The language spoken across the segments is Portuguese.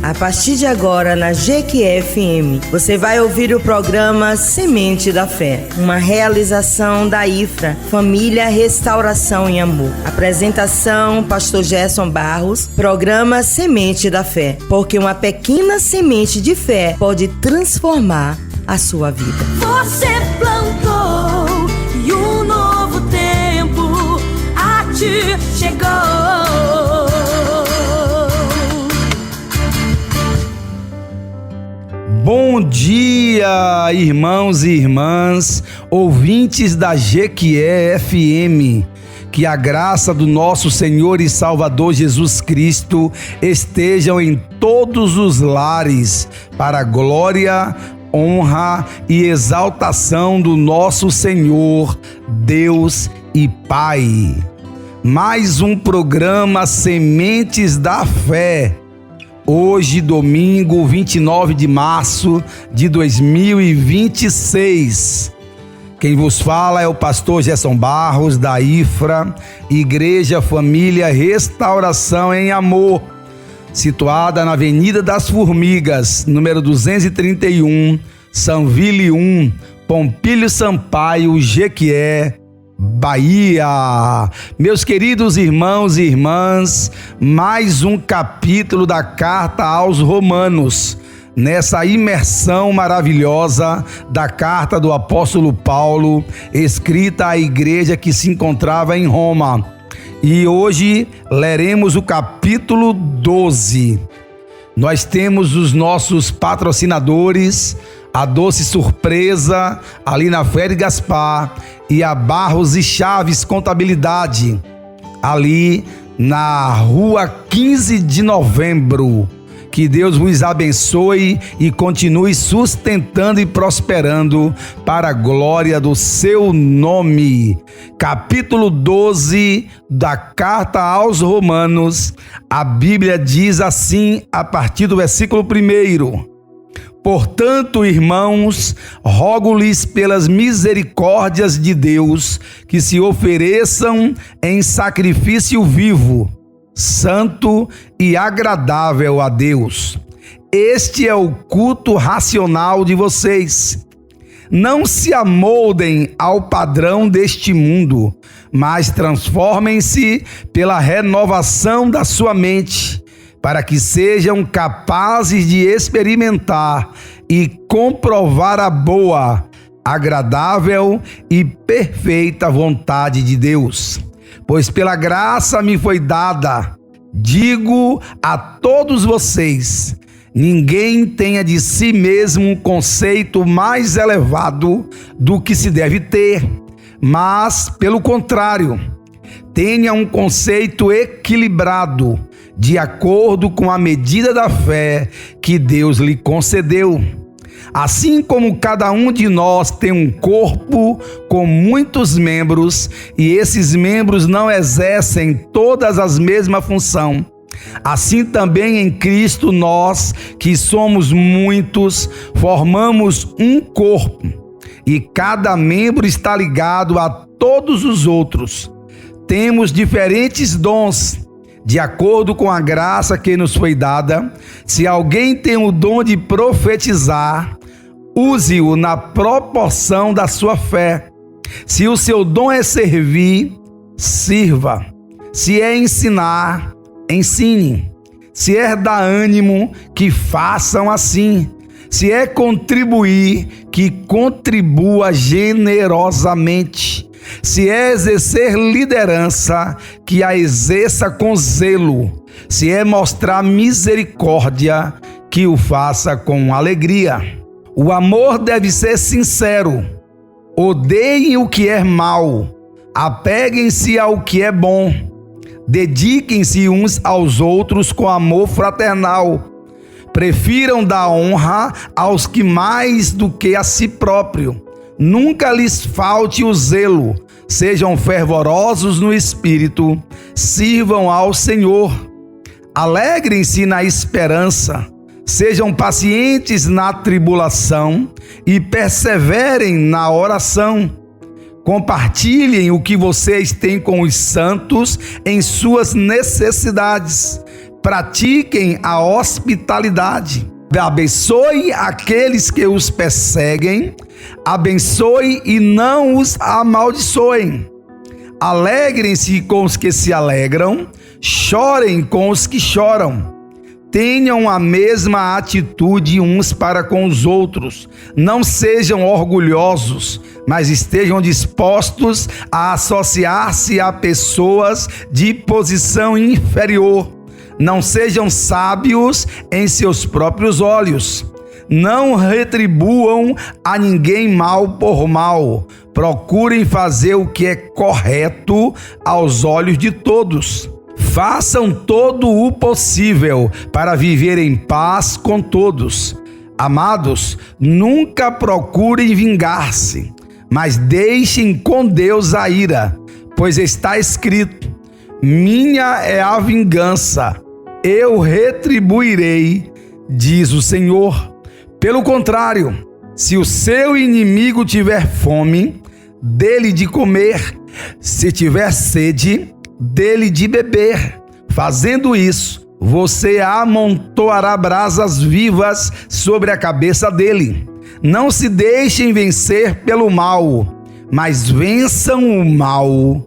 A partir de agora, na Jequié-FM, você vai ouvir o programa Semente da Fé, uma realização da IFRA, Família, Restauração e Amor. Apresentação, Pastor Gerson Barros, programa Semente da Fé, porque uma pequena semente de fé pode transformar a sua vida. Você plantou e um novo tempo a ti chegou. Bom dia, irmãos e irmãs, ouvintes da Jequié FM. Que a graça do nosso Senhor e Salvador Jesus Cristo estejam em todos os lares, para a glória, honra e exaltação do nosso Senhor, Deus e Pai. Mais um programa Sementes da Fé. Hoje, domingo, 29 de março de 2026. Quem vos fala é o pastor Gerson Barros, da IFRA, Igreja Família Restauração em Amor, situada na Avenida das Formigas, número 231, Sanville 1, Pompílio Sampaio, Jequié, Bahia. Meus queridos irmãos e irmãs, mais um capítulo da carta aos Romanos, nessa imersão maravilhosa da carta do apóstolo Paulo, escrita à igreja que se encontrava em Roma. E hoje leremos o capítulo 12. Nós temos os nossos patrocinadores, a Doce Surpresa, ali na Frei Gaspar, e a Barros e Chaves Contabilidade, ali na rua 15 de novembro. Que Deus vos abençoe e continue sustentando e prosperando para a glória do seu nome. Capítulo 12 da carta aos Romanos, a Bíblia diz assim, a partir do versículo 1: Portanto, irmãos, rogo-lhes pelas misericórdias de Deus que se ofereçam em sacrifício vivo, santo e agradável a Deus. Este é o culto racional de vocês. Não se amoldem ao padrão deste mundo, mas transformem-se pela renovação da sua mente, para que sejam capazes de experimentar e comprovar a boa, agradável e perfeita vontade de Deus. Pois pela graça me foi dada, digo a todos vocês, ninguém tenha de si mesmo um conceito mais elevado do que se deve ter, mas, pelo contrário, tenha um conceito equilibrado, de acordo com a medida da fé que Deus lhe concedeu. Assim como cada um de nós tem um corpo com muitos membros, e esses membros não exercem todas as mesmas funções, assim também em Cristo nós, que somos muitos, formamos um corpo, e cada membro está ligado a todos os outros. Temos diferentes dons, de acordo com a graça que nos foi dada. Se alguém tem o dom de profetizar, use-o na proporção da sua fé. Se o seu dom é servir, sirva. Se é ensinar, ensine. Se é dar ânimo, que façam assim. Se é contribuir, que contribua generosamente. Se é exercer liderança, que a exerça com zelo. Se é mostrar misericórdia, que o faça com alegria. O amor deve ser sincero. Odeiem o que é mal. Apeguem-se ao que é bom. Dediquem-se uns aos outros com amor fraternal. Prefiram dar honra aos que mais do que a si próprio. Nunca lhes falte o zelo. Sejam fervorosos no espírito. Sirvam ao Senhor. Alegrem-se na esperança. Sejam pacientes na tribulação e perseverem na oração. Compartilhem o que vocês têm com os santos em suas necessidades. pratiquem a hospitalidade. Abençoe aqueles que os perseguem, abençoe e não os amaldiçoem. Alegrem-se com os que se alegram, chorem com os que choram. Tenham a mesma atitude uns para com os outros. Não sejam orgulhosos, mas estejam dispostos a associar-se a pessoas de posição inferior. Não sejam sábios em seus próprios olhos. Não retribuam a ninguém mal por mal. Procurem fazer o que é correto aos olhos de todos. Façam todo o possível para viver em paz com todos. Amados, nunca procurem vingar-se, mas deixem com Deus a ira, pois está escrito: minha é a vingança, eu retribuirei, diz o Senhor. Pelo contrário, se o seu inimigo tiver fome, dê-lhe de comer, se tiver sede, dele de beber. Fazendo isso, você amontoará brasas vivas sobre a cabeça dele. Não se deixem vencer pelo mal, mas vençam o mal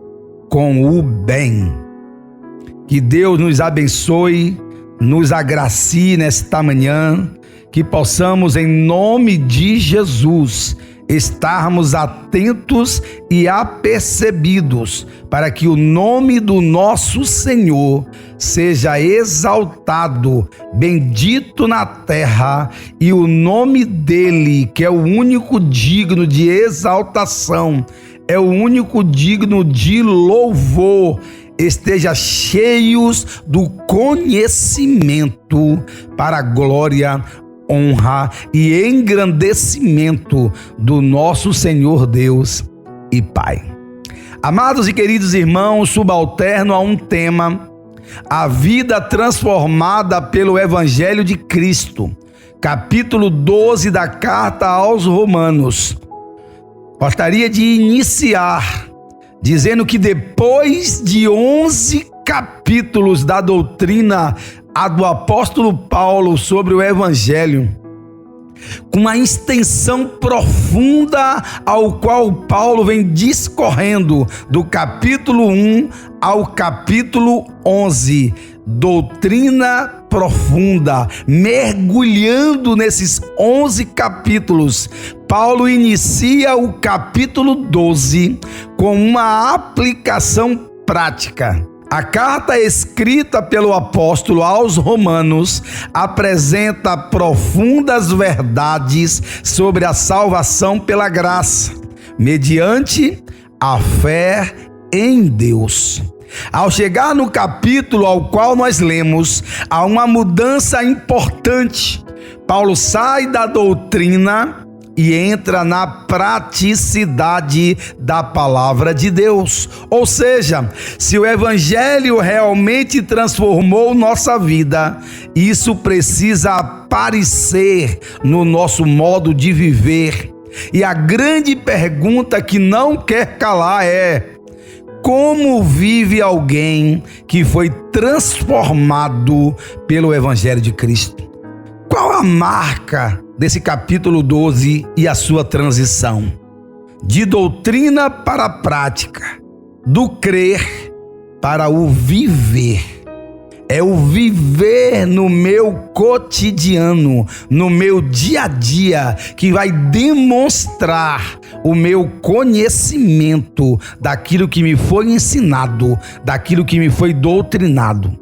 com o bem. Que Deus nos abençoe, nos agracie nesta manhã, que possamos, em nome de Jesus, estarmos atentos e apercebidos para que o nome do nosso Senhor seja exaltado, bendito na terra, e o nome dele, que é o único digno de exaltação, é o único digno de louvor, esteja cheios do conhecimento para a glória, honra e engrandecimento do nosso Senhor Deus e Pai. Amados e queridos irmãos, subalterno a um tema: a vida transformada pelo Evangelho de Cristo, capítulo 12 da carta aos Romanos. Gostaria de iniciar dizendo que depois de 11 capítulos da doutrina a do apóstolo Paulo sobre o Evangelho, com uma extensão profunda ao qual Paulo vem discorrendo do capítulo 1 ao capítulo 11, doutrina profunda, mergulhando nesses 11 capítulos, Paulo inicia o capítulo 12 com uma aplicação prática. A carta escrita pelo apóstolo aos Romanos apresenta profundas verdades sobre a salvação pela graça, mediante a fé em Deus. Ao chegar no capítulo ao qual nós lemos, há uma mudança importante. Paulo sai da doutrina e entra na praticidade da palavra de Deus. Ou seja, se o Evangelho realmente transformou nossa vida, isso precisa aparecer no nosso modo de viver. E a grande pergunta que não quer calar é: como vive alguém que foi transformado pelo Evangelho de Cristo? Qual a marca desse capítulo 12 e a sua transição? De doutrina para a prática, do crer para o viver. É o viver no meu cotidiano, no meu dia a dia, que vai demonstrar o meu conhecimento daquilo que me foi ensinado, daquilo que me foi doutrinado.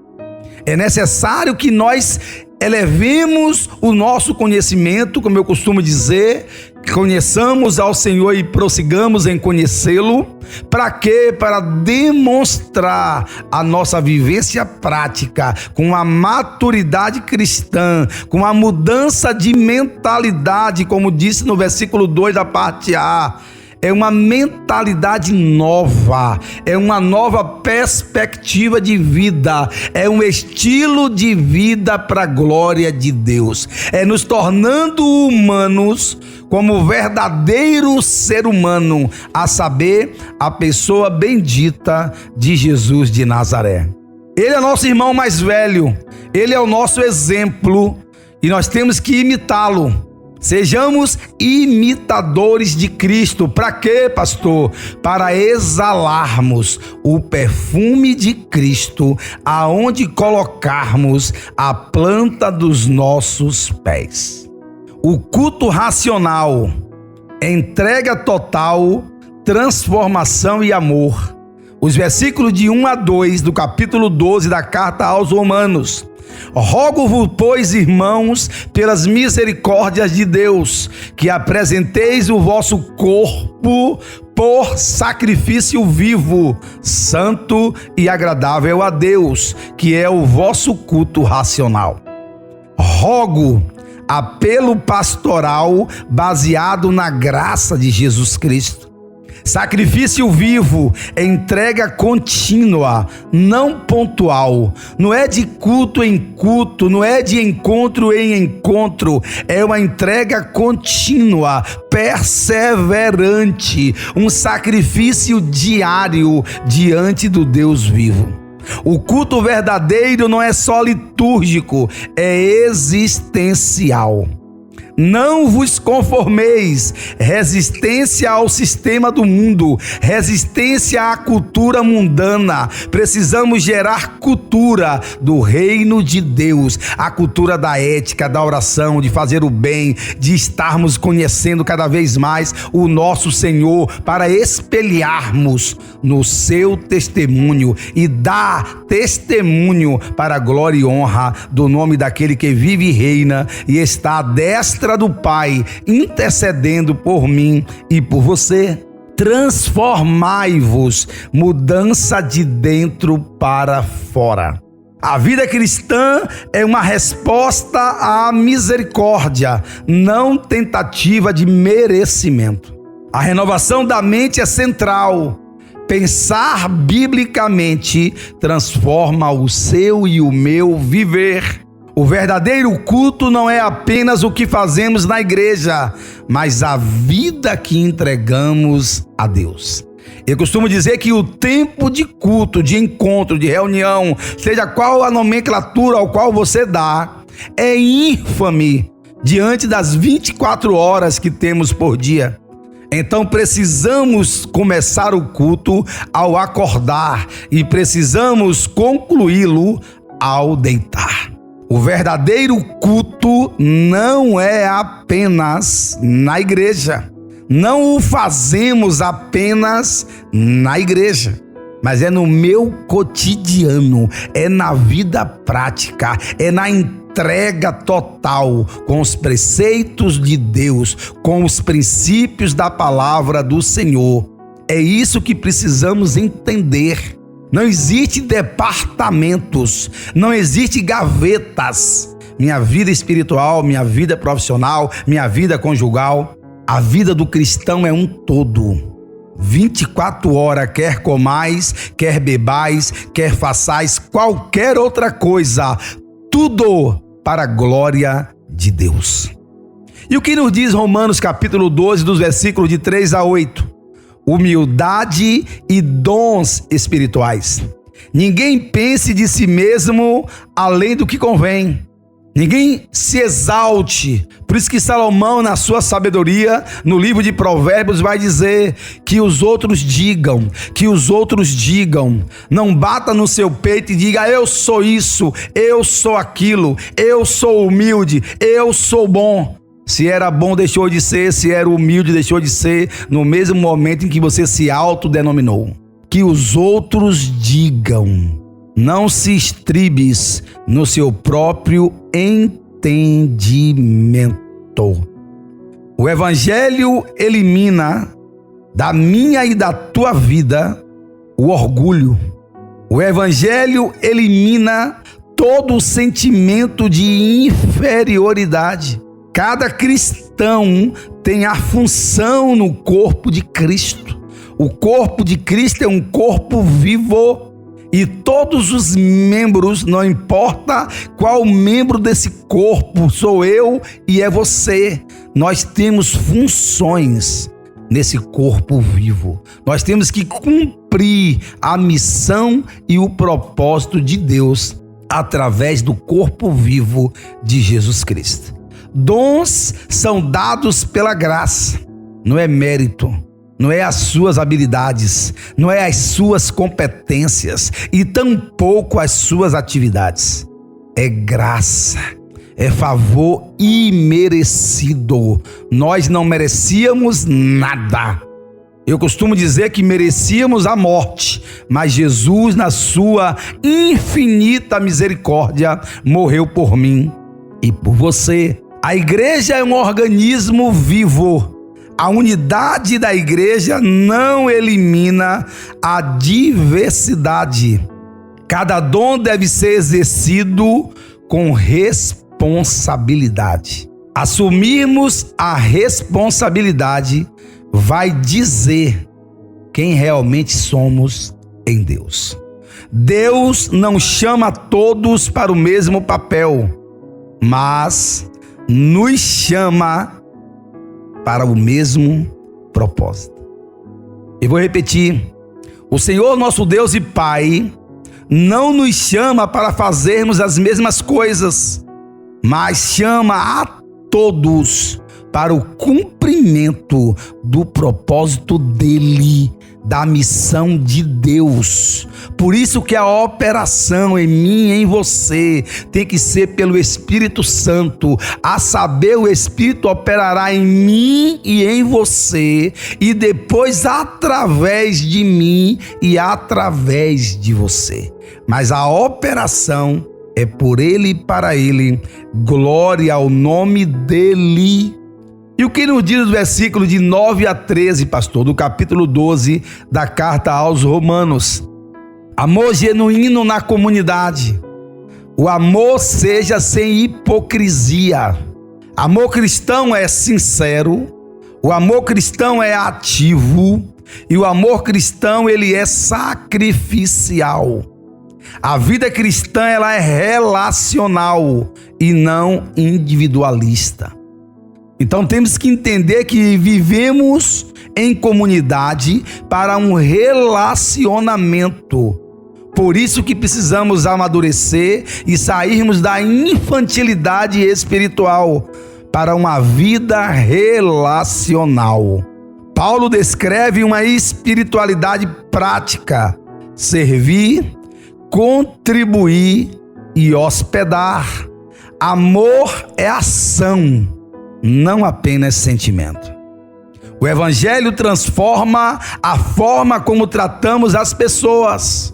É necessário que nós elevemos o nosso conhecimento, como eu costumo dizer, conheçamos ao Senhor e prossigamos em conhecê-lo. Para quê? Para demonstrar a nossa vivência prática, com a maturidade cristã, com a mudança de mentalidade, como disse no versículo 2 da parte A. É uma mentalidade nova, é uma nova perspectiva de vida, é um estilo de vida para a glória de Deus. É nos tornando humanos como verdadeiro ser humano, a saber, a pessoa bendita de Jesus de Nazaré. Ele é nosso irmão mais velho, ele é o nosso exemplo e nós temos que imitá-lo. Sejamos imitadores de Cristo. Para quê, pastor? Para exalarmos o perfume de Cristo aonde colocarmos a planta dos nossos pés. O culto racional, entrega total, transformação e amor. Os versículos de 1 a 2 do capítulo 12 da carta aos Romanos. Rogo-vos, pois, irmãos, pelas misericórdias de Deus, que apresenteis o vosso corpo por sacrifício vivo, santo e agradável a Deus, que é o vosso culto racional. Rogo, apelo pastoral baseado na graça de Jesus Cristo. Sacrifício vivo, entrega contínua, não pontual. Não é de culto em culto, não é de encontro em encontro. É uma entrega contínua, perseverante, um sacrifício diário diante do Deus vivo. O culto verdadeiro não é só litúrgico, é existencial. Não vos conformeis, resistência ao sistema do mundo, resistência à cultura mundana. Precisamos gerar cultura do reino de Deus, a cultura da ética, da oração, de fazer o bem, de estarmos conhecendo cada vez mais o nosso Senhor, para espelharmos no seu testemunho e dar testemunho para a glória e honra do nome daquele que vive e reina e está à destra do Pai, intercedendo por mim e por você. Transformai-vos, mudança de dentro para fora. A vida cristã é uma resposta à misericórdia, não tentativa de merecimento. A renovação da mente é central. Pensar biblicamente transforma o seu e o meu viver. O verdadeiro culto não é apenas o que fazemos na igreja, mas a vida que entregamos a Deus. Eu costumo dizer que o tempo de culto, de encontro, de reunião, seja qual a nomenclatura ao qual você dá, é ínfame diante das 24 horas que temos por dia. Então precisamos começar o culto ao acordar e precisamos concluí-lo ao deitar. O verdadeiro culto não é apenas na igreja. Não o fazemos apenas na igreja, mas é no meu cotidiano, é na vida prática, é na entrega total com os preceitos de Deus, com os princípios da palavra do Senhor. É isso que precisamos entender. Não existe departamentos, não existe gavetas. Minha vida espiritual, minha vida profissional, minha vida conjugal. A vida do cristão é um todo. 24 horas, quer comais, quer bebais, quer façais qualquer outra coisa. Tudo para a glória de Deus. E o que nos diz Romanos capítulo 12, dos versículos de 3 a 8? Humildade e dons espirituais. Ninguém pense de si mesmo além do que convém. Ninguém se exalte. Por isso que Salomão, na sua sabedoria, no livro de Provérbios, vai dizer que os outros digam, Não bata no seu peito e diga: eu sou isso, eu sou aquilo, eu sou humilde, eu sou bom. Se era bom, deixou de ser. Se era humilde, deixou de ser, no mesmo momento em que você se autodenominou. Que os outros digam. Não se estribes no seu próprio entendimento. O Evangelho elimina da minha e da tua vida o orgulho. O Evangelho elimina todo o sentimento de inferioridade. Cada cristão tem a função no corpo de Cristo. O corpo de Cristo é um corpo vivo e todos os membros, não importa qual membro desse corpo, sou eu e é você. Nós temos funções. nesse corpo vivo. Nós temos que cumprir a missão e o propósito de Deus através do corpo vivo de Jesus Cristo. Dons são dados pela graça, não é mérito, não é as suas habilidades, não é as suas competências e tampouco as suas atividades. É graça, é favor imerecido. Nós não merecíamos nada. Eu costumo dizer que merecíamos a morte, mas Jesus, na sua infinita misericórdia, morreu por mim e por você. A igreja é um organismo vivo. A unidade da igreja não elimina a diversidade. Cada dom deve ser exercido com responsabilidade. Assumirmos a responsabilidade vai dizer quem realmente somos em Deus. Deus não chama todos para o mesmo papel, mas nos chama para o mesmo propósito. Eu vou repetir: o Senhor nosso Deus e Pai não nos chama para fazermos as mesmas coisas, mas chama a todos para o cumprimento do propósito dele, da missão de Deus. Por isso que a operação em mim e em você tem que ser pelo Espírito Santo. A saber, o Espírito operará em mim e em você, e depois através de mim e através de você. Mas a operação é por ele e para ele. Glória ao nome dele. E o que nos diz o versículo de 9 a 13, pastor, do capítulo 12 da carta aos Romanos? Amor genuíno na comunidade. O amor seja sem hipocrisia. Amor cristão é sincero. O amor cristão é ativo. E o amor cristão, ele é sacrificial. A vida cristã, ela é relacional e não individualista. Então temos que entender que vivemos em comunidade para um relacionamento. Por isso que precisamos amadurecer e sairmos da infantilidade espiritual para uma vida relacional. Paulo descreve uma espiritualidade prática: servir, contribuir e hospedar. Amor é ação, não apenas sentimento. O Evangelho transforma a forma como tratamos as pessoas.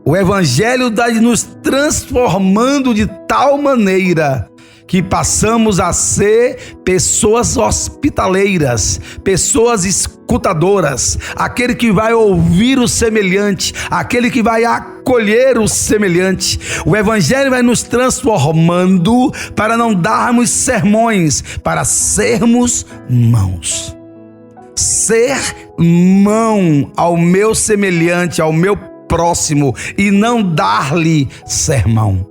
O Evangelho está nos transformando de tal maneira que passamos a ser pessoas hospitaleiras, pessoas escutadoras, aquele que vai ouvir o semelhante, aquele que vai acolher o semelhante. O Evangelho vai nos transformando para não darmos sermões, para sermos mãos. Ser mão ao meu semelhante, ao meu próximo, e não dar-lhe sermão.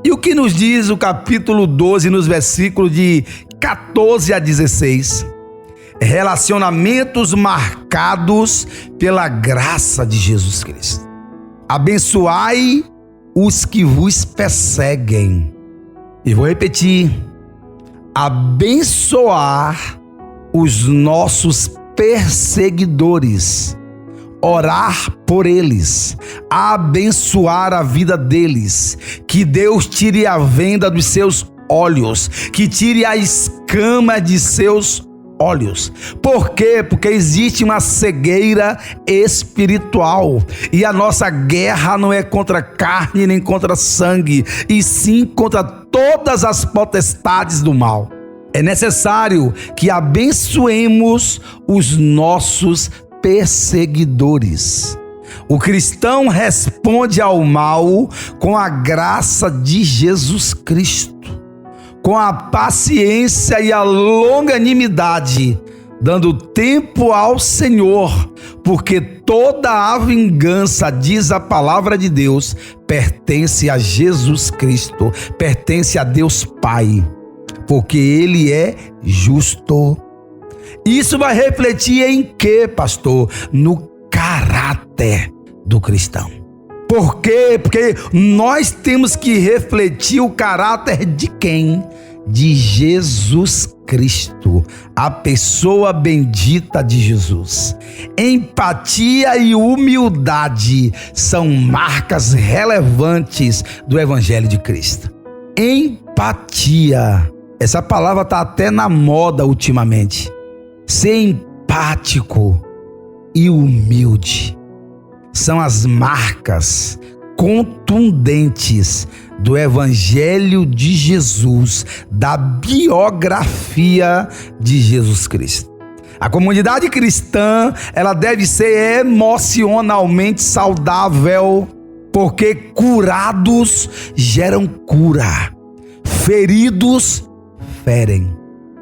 E o que nos diz o capítulo 12, nos versículos de 14 a 16? Relacionamentos marcados pela graça de Jesus Cristo. Abençoai os que vos perseguem. E vou repetir: abençoar os nossos perseguidores. Orar por eles, abençoar a vida deles, que Deus tire a venda dos seus olhos, que tire a escama de seus olhos. Por quê? Porque existe uma cegueira espiritual, e a nossa guerra não é contra carne nem contra sangue, e sim contra todas as potestades do mal. É necessário que abençoemos os nossos perseguidores. O cristão responde ao mal com a graça de Jesus Cristo, com a paciência e a longanimidade, dando tempo ao Senhor, porque toda a vingança, diz a palavra de Deus, pertence a Jesus Cristo, pertence a Deus Pai, porque Ele é justo. Isso vai refletir em quê, pastor? No caráter do cristão. Por quê? Porque nós temos que refletir o caráter de quem? De Jesus Cristo, a pessoa bendita de Jesus. Empatia e humildade são marcas relevantes do Evangelho de Cristo. Empatia, essa palavra está até na moda ultimamente. Ser empático e humilde são as marcas contundentes do Evangelho de Jesus, da biografia de Jesus Cristo. A comunidade cristã, ela deve ser emocionalmente saudável, porque curados geram cura, feridos ferem.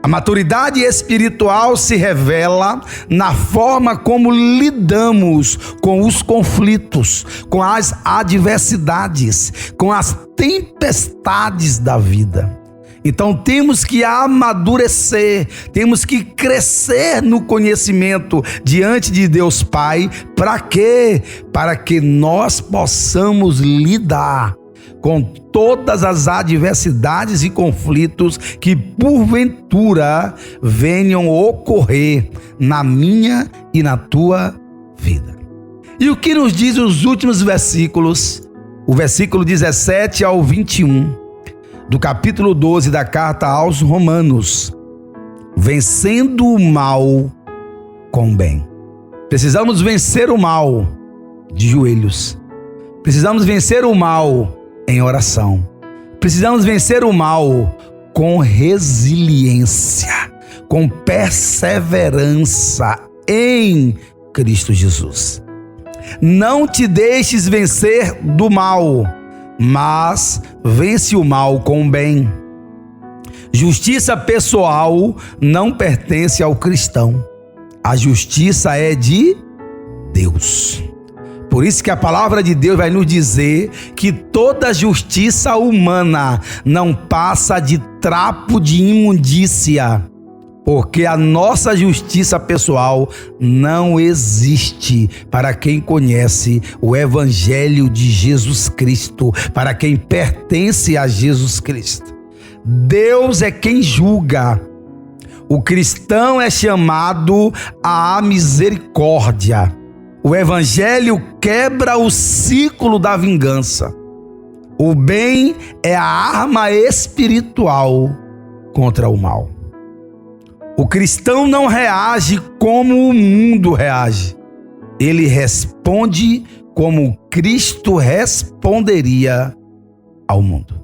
A maturidade espiritual se revela na forma como lidamos com os conflitos, com as adversidades, com as tempestades da vida. Então temos que amadurecer, temos que crescer no conhecimento diante de Deus Pai. Para quê? Para que nós possamos lidar com todas as adversidades e conflitos que porventura venham ocorrer na minha e na tua vida. E o que nos diz os últimos versículos, o versículo 17 ao 21, do capítulo 12 da carta aos Romanos: vencendo o mal com o bem. Precisamos vencer o mal de joelhos. Precisamos vencer o mal em oração. Precisamos vencer o mal com resiliência, com perseverança em Cristo Jesus. Não te deixes vencer do mal, mas vence o mal com o bem. Justiça pessoal não pertence ao cristão. A justiça é de Deus. Por isso que a palavra de Deus vai nos dizer que toda justiça humana não passa de trapo de imundícia, porque a nossa justiça pessoal não existe para quem conhece o Evangelho de Jesus Cristo, para quem pertence a Jesus Cristo. Deus é quem julga. O cristão é chamado à misericórdia. O Evangelho quebra o ciclo da vingança. O bem é a arma espiritual contra o mal. O cristão não reage como o mundo reage. Ele responde como Cristo responderia ao mundo.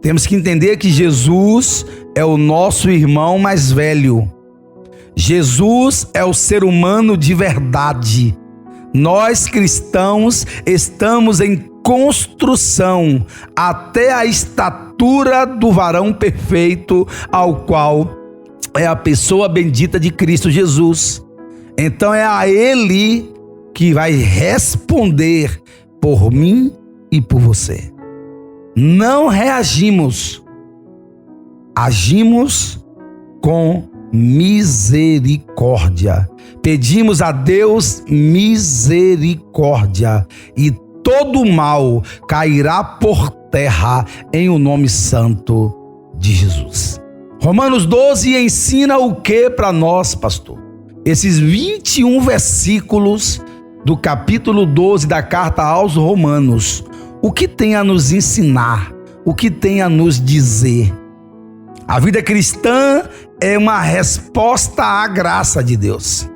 Temos que entender que Jesus é o nosso irmão mais velho. Jesus é o ser humano de verdade. Nós cristãos estamos em construção até a estatura do varão perfeito, ao qual é a pessoa bendita de Cristo Jesus. Então é a Ele que vai responder por mim e por você. Não reagimos, agimos com misericórdia. Pedimos a Deus misericórdia e todo mal cairá por terra em o nome santo de Jesus. Romanos 12 ensina o que para nós, pastor? Esses 21 versículos do capítulo 12 da carta aos Romanos, o que tem a nos ensinar? O que tem a nos dizer? A vida cristã é uma resposta à graça de Deus.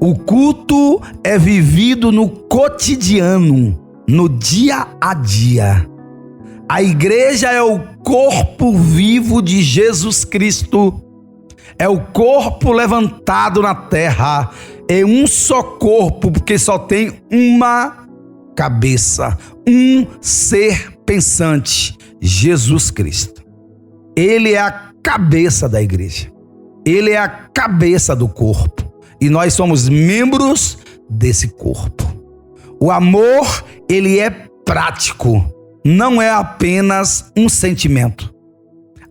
O culto é vivido no cotidiano, no dia a dia. A igreja é o corpo vivo de Jesus Cristo. É o corpo levantado na terra. É um só corpo, porque só tem uma cabeça, um ser pensante, Jesus Cristo. Ele é a cabeça da igreja. Ele é a cabeça do corpo. E nós somos membros desse corpo. O amor, ele é prático. Não é apenas um sentimento.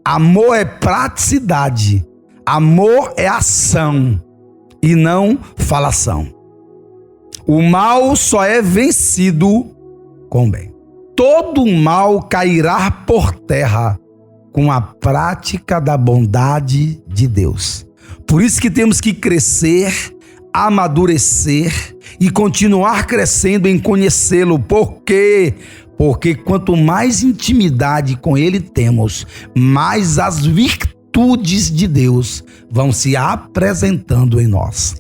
Amor é praticidade. Amor é ação e não falação. O mal só é vencido com o bem. Todo mal cairá por terra com a prática da bondade de Deus. Por isso que temos que crescer, amadurecer e continuar crescendo em conhecê-lo. Por quê? Porque quanto mais intimidade com Ele temos, mais as virtudes de Deus vão se apresentando em nós.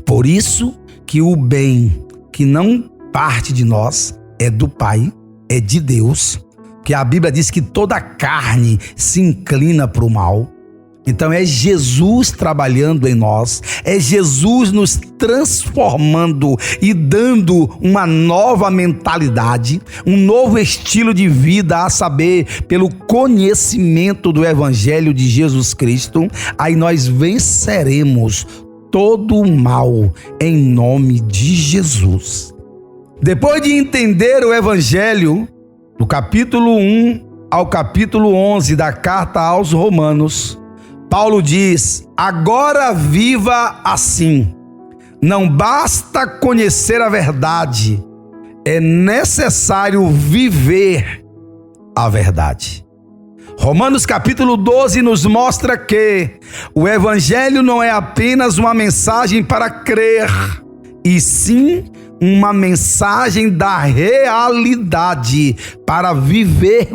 Por isso que o bem que não parte de nós é do Pai, é de Deus, que a Bíblia diz que toda carne se inclina para o mal. Então é Jesus trabalhando em nós, é Jesus nos transformando e dando uma nova mentalidade, um novo estilo de vida, a saber, pelo conhecimento do Evangelho de Jesus Cristo. Aí nós venceremos todo o mal em nome de Jesus. Depois de entender o Evangelho, do capítulo 1 ao capítulo 11 da carta aos Romanos, Paulo diz: agora viva assim. Não basta conhecer a verdade, é necessário viver a verdade. Romanos capítulo 12 nos mostra que o Evangelho não é apenas uma mensagem para crer, e sim uma mensagem da realidade para viver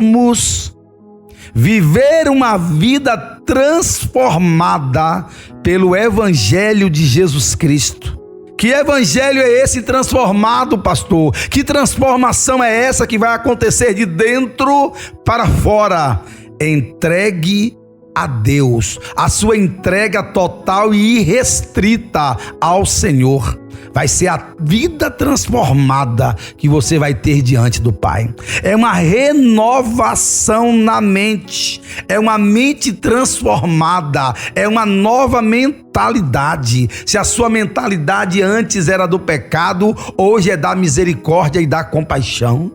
uma vida transformada pelo Evangelho de Jesus Cristo. Que evangelho é esse transformado, pastor? Que transformação é essa que vai acontecer de dentro para fora? Entregue a Deus, a sua entrega total e irrestrita ao Senhor. Vai ser a vida transformada que você vai ter diante do Pai. É uma renovação na mente, é uma mente transformada, é uma nova mentalidade. Se a sua mentalidade antes era do pecado, hoje é da misericórdia e da compaixão.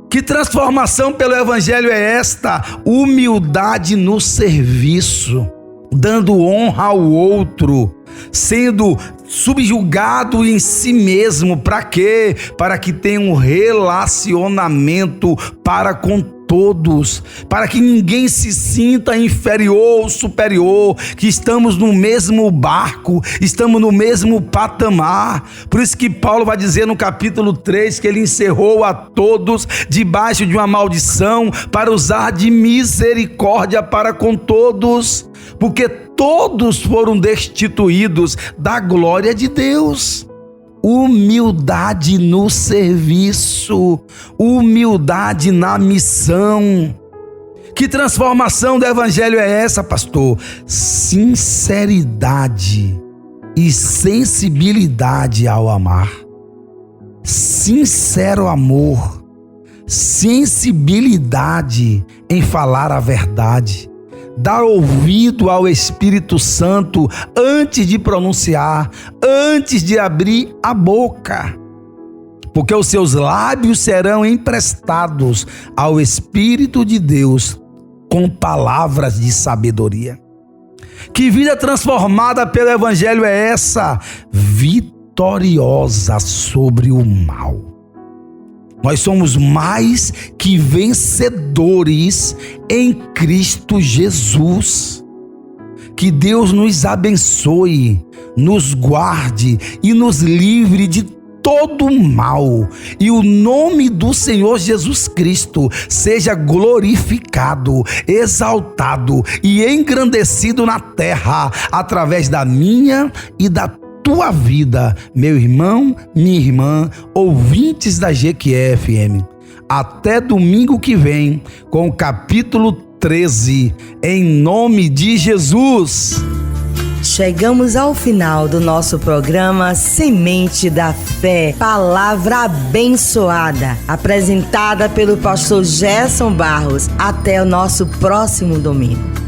Que transformação pelo Evangelho é esta? Humildade no serviço, dando honra ao outro, sendo subjugado em si mesmo. Para quê? Para que tenha um relacionamento para com todos, para que ninguém se sinta inferior ou superior, que estamos no mesmo barco, estamos no mesmo patamar. Por isso que Paulo vai dizer no capítulo 3 que ele encerrou a todos debaixo de uma maldição para usar de misericórdia para com todos, porque todos foram destituídos da glória de Deus. Humildade no serviço, humildade na missão. Que transformação do Evangelho é essa, pastor? Sinceridade e sensibilidade ao amar. Sincero amor, sensibilidade em falar a verdade. Dar ouvido ao Espírito Santo antes de pronunciar, antes de abrir a boca, porque os seus lábios serão emprestados ao Espírito de Deus com palavras de sabedoria. Que vida transformada pelo Evangelho é essa? Vitoriosa sobre o mal. Nós somos mais que vencedores em Cristo Jesus. Que Deus nos abençoe, nos guarde e nos livre de todo o mal. E o nome do Senhor Jesus Cristo seja glorificado, exaltado e engrandecido na terra, através da minha e da tua vida, meu irmão, minha irmã, ouvintes da GQE-FM. Até domingo que vem, com o capítulo 13, em nome de Jesus. Chegamos ao final do nosso programa Semente da Fé, palavra abençoada, apresentada pelo pastor Gerson Barros. Até o nosso próximo domingo.